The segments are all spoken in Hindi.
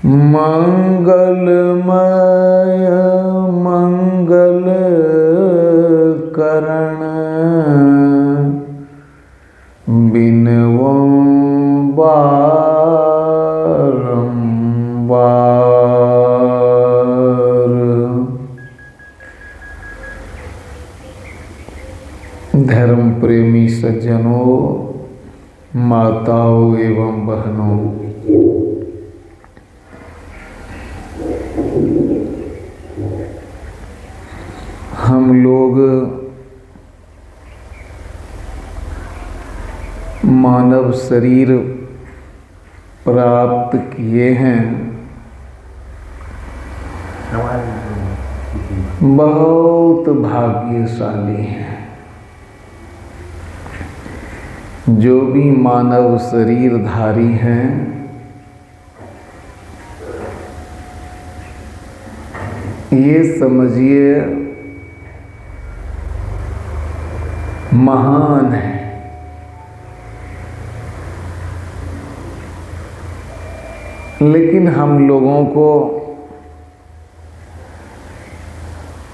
मंगलमय मंगल करण बिनवो बारंबार। धर्म प्रेमी सज्जनों, माताओं एवं बहनों, हम लोग मानव शरीर प्राप्त किए हैं, बहुत भाग्यशाली हैं। जो भी मानव शरीरधारी हैं, ये समझिए महान है। लेकिन हम लोगों को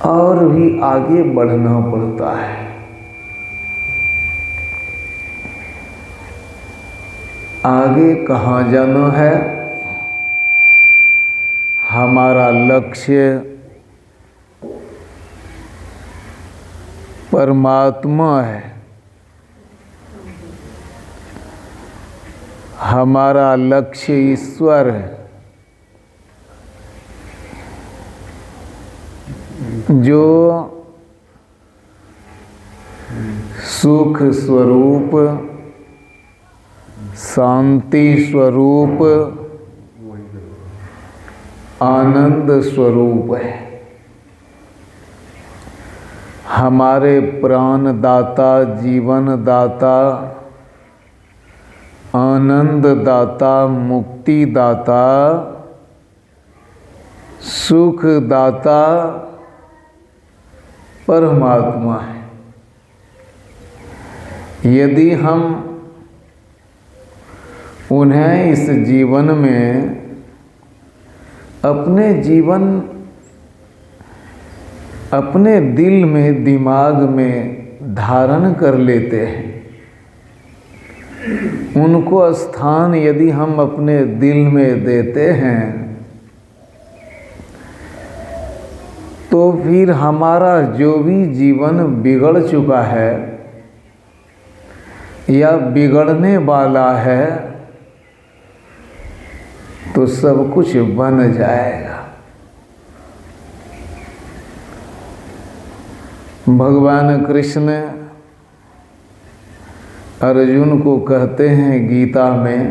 और भी आगे बढ़ना पड़ता है। आगे कहाँ जाना है? हमारा लक्ष्य परमात्मा है। हमारा लक्ष्य ईश्वर है, जो सुख स्वरूप, शांति स्वरूप, आनंद स्वरूप है। हमारे प्राण दाता, जीवन दाता, आनंद दाता, मुक्ति दाता, सुख दाता परमात्मा है। यदि हम उन्हें इस जीवन में अपने दिल में, दिमाग में धारण कर लेते हैं, उनको स्थान यदि हम अपने दिल में देते हैं, तो फिर हमारा जो भी जीवन बिगड़ चुका है या बिगड़ने वाला है, तो सब कुछ बन जाएगा। भगवान कृष्ण अर्जुन को कहते हैं गीता में,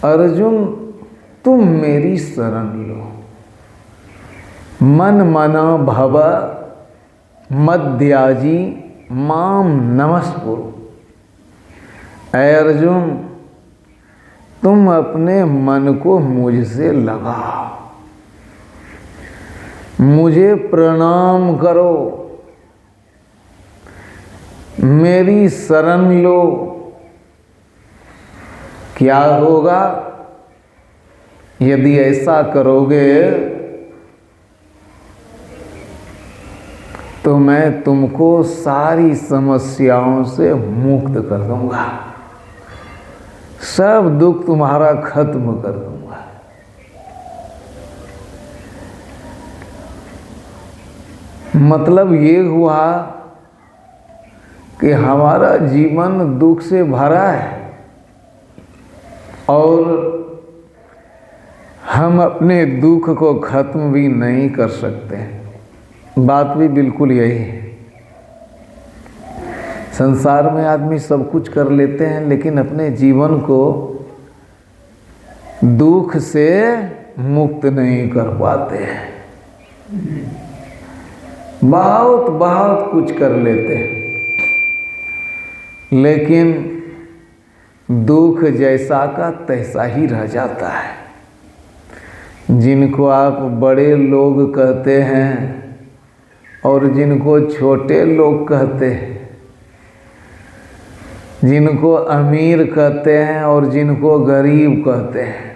अर्जुन तुम मेरी शरण लो, मन मना भव मद्याजी माम नमस्कुरु। ऐ अर्जुन, तुम अपने मन को मुझसे लगाओ, मुझे प्रणाम करो, मेरी शरण लो। क्या होगा यदि ऐसा करोगे? तो मैं तुमको सारी समस्याओं से मुक्त कर दूंगा, सब दुख तुम्हारा खत्म कर दूंगा। मतलब ये हुआ कि हमारा जीवन दुख से भरा है और हम अपने दुख को खत्म भी नहीं कर सकते। बात भी बिल्कुल यही है। संसार में आदमी सब कुछ कर लेते हैं, लेकिन अपने जीवन को दुख से मुक्त नहीं कर पाते हैं। बहुत बहुत कुछ कर लेते हैं, लेकिन दुख जैसा का तैसा ही रह जाता है। जिनको आप बड़े लोग कहते हैं और जिनको छोटे लोग कहते हैं, जिनको अमीर कहते हैं और जिनको गरीब कहते हैं,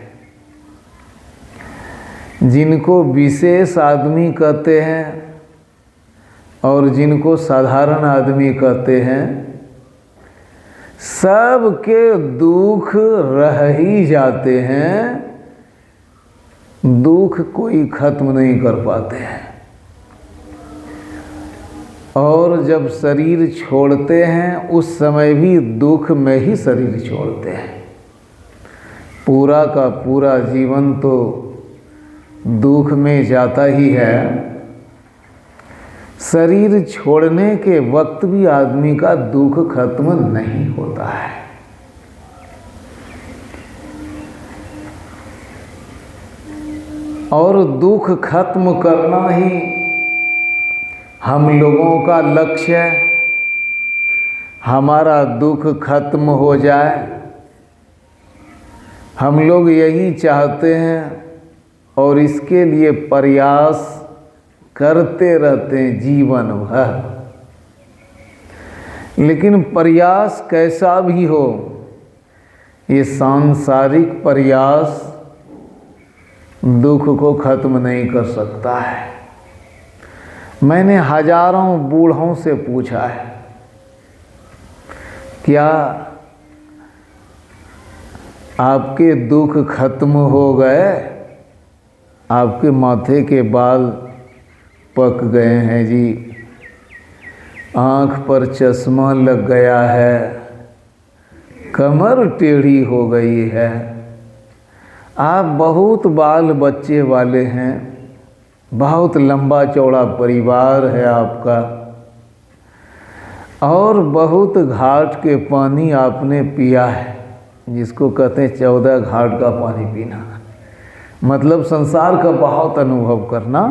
जिनको विशेष आदमी कहते हैं और जिनको साधारण आदमी कहते हैं, सबके दुख रह ही जाते हैं, दुख कोई खत्म नहीं कर पाते हैं। और जब शरीर छोड़ते हैं उस समय भी दुख में ही शरीर छोड़ते हैं। पूरा का पूरा जीवन तो दुख में जाता ही है। शरीर छोड़ने के वक्त भी आदमी का दुख खत्म नहीं होता है। और दुख खत्म करना ही हम लोगों का लक्ष्य है। हमारा दुख खत्म हो जाए, हम लोग यही चाहते हैं और इसके लिए प्रयास करते रहते हैं जीवन भर। लेकिन प्रयास कैसा भी हो, ये सांसारिक प्रयास दुख को खत्म नहीं कर सकता है। मैंने हजारों बूढ़ों से पूछा है, क्या आपके दुख खत्म हो गए? आपके माथे के बाल पक गए हैं जी, आँख पर चश्मा लग गया है, कमर टेढ़ी हो गई है, आप बहुत बाल बच्चे वाले हैं, बहुत लंबा चौड़ा परिवार है आपका, और बहुत घाट के पानी आपने पिया है, जिसको कहते हैं 14 घाट का पानी पीना, मतलब संसार का बहुत अनुभव करना,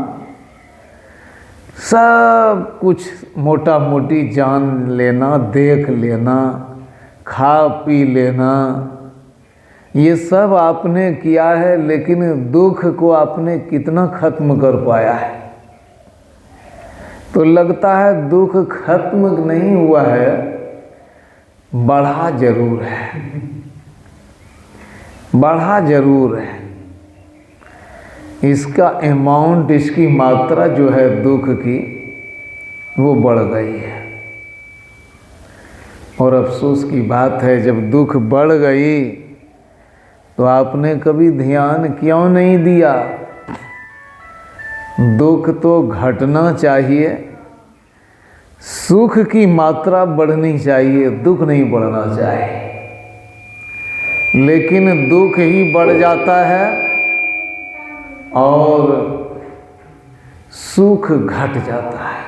सब कुछ मोटा मोटी जान लेना, देख लेना, खा पी लेना, ये सब आपने किया है। लेकिन दुख को आपने कितना खत्म कर पाया है? तो लगता है दुख खत्म नहीं हुआ है, बढ़ा जरूर है, बढ़ा जरूर है। इसका अमाउंट, इसकी मात्रा जो है दुख की, वो बढ़ गई है। और अफसोस की बात है, जब दुख बढ़ गई तो आपने कभी ध्यान क्यों नहीं दिया? दुख तो घटना चाहिए, सुख की मात्रा बढ़नी चाहिए, दुख नहीं बढ़ना चाहिए। लेकिन दुख ही बढ़ जाता है और सुख घट जाता है।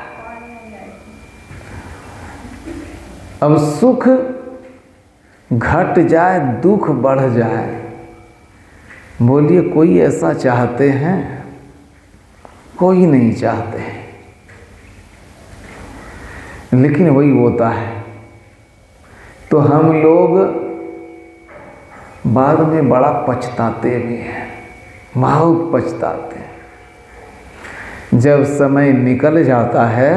अब सुख घट जाए, दुख बढ़ जाए, बोलिए कोई ऐसा चाहते हैं? कोई नहीं चाहते हैं। लेकिन वही होता है, तो हम लोग बाद में बड़ा पछताते भी हैं, बहुत पछताते हैं। जब समय निकल जाता है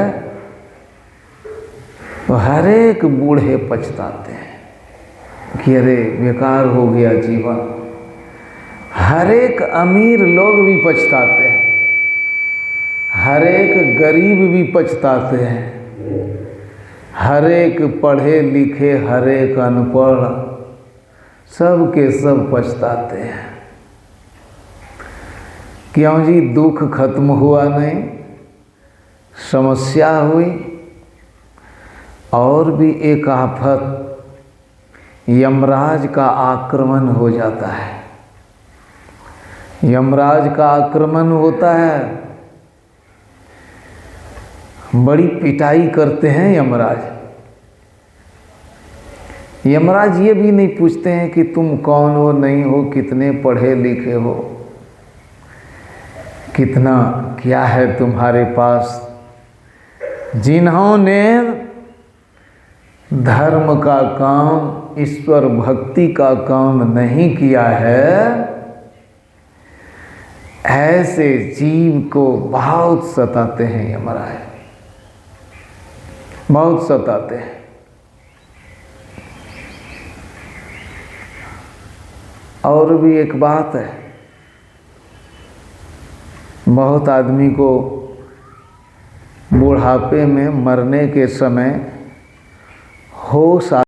तो हर एक बूढ़े पछताते हैं कि अरे बेकार हो गया जीवन। हर एक अमीर लोग भी पछताते हैं, हर एक गरीब भी पछताते हैं, हर एक पढ़े लिखे, हर एक अनपढ़, सब के सब पछताते हैं। क्यों जी? दुख खत्म हुआ नहीं, समस्या हुई। और भी एक आफत, यमराज का आक्रमण हो जाता है। यमराज का आक्रमण होता है, बड़ी पिटाई करते हैं यमराज। यमराज ये भी नहीं पूछते हैं कि तुम कौन हो, नहीं हो, कितने पढ़े लिखे हो, कितना क्या है तुम्हारे पास। जिन्होंने धर्म का काम, ईश्वर भक्ति का काम नहीं किया है, ऐसे जीव को बहुत सताते हैं यमराज, बहुत सताते हैं। और भी एक बात है, बहुत आदमी को बुढ़ापे में मरने के समय होश